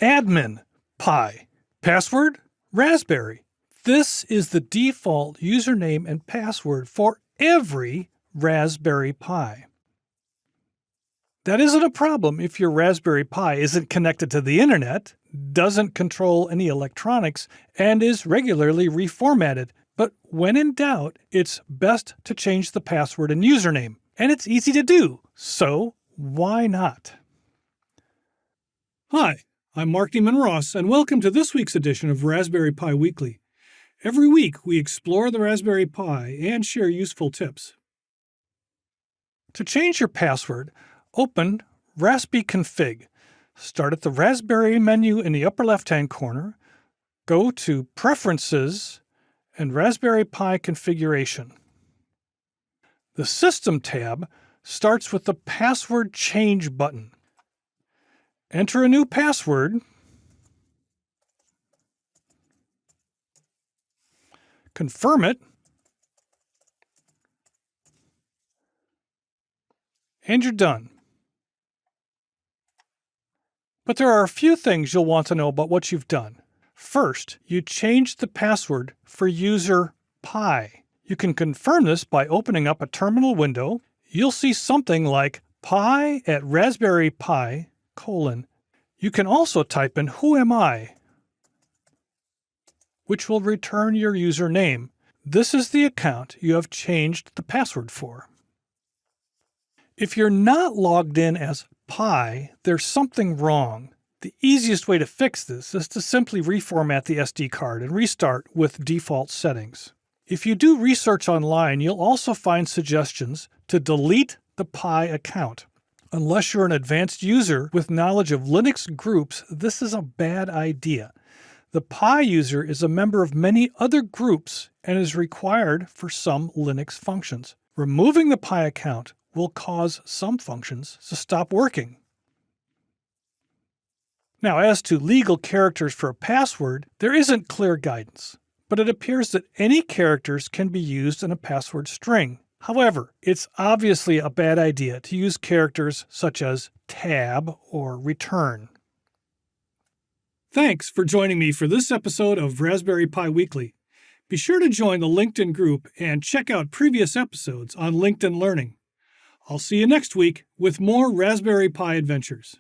Admin Pi. Password Raspberry. This is the default username and password for every Raspberry Pi. That isn't a problem if your Raspberry Pi isn't connected to the internet, doesn't control any electronics, and is regularly reformatted. But when in doubt, it's best to change the password and username. And it's easy to do, so why not? Hi, I'm Mark Neiman Ross, and welcome to this week's edition of Raspberry Pi Weekly. Every week, we explore the Raspberry Pi and share useful tips. To change your password, open raspiconfig. Start at the Raspberry menu in the upper left-hand corner, go to Preferences and Raspberry Pi Configuration. The System tab starts with the Password Change button. Enter a new password, confirm it, and you're done. But there are a few things you'll want to know about what you've done. First, you changed the password for user Pi. You can confirm this by opening up a terminal window. You'll see something like pi at Raspberry Pi, : You can also type in who am I, which will return your username. This is the account you have changed the password for. If you're not logged in as Pi, there's something wrong. The easiest way to fix this is to simply reformat the SD card and restart with default settings. If you do research online, you'll also find suggestions to delete the Pi account. Unless you're an advanced user with knowledge of Linux groups, this is a bad idea. The Pi user is a member of many other groups and is required for some Linux functions. Removing the Pi account will cause some functions to stop working. Now, as to legal characters for a password, there isn't clear guidance, but it appears that any characters can be used in a password string. However, it's obviously a bad idea to use characters such as tab or return. Thanks for joining me for this episode of Raspberry Pi Weekly. Be sure to join the LinkedIn group and check out previous episodes on LinkedIn Learning. I'll see you next week with more Raspberry Pi adventures.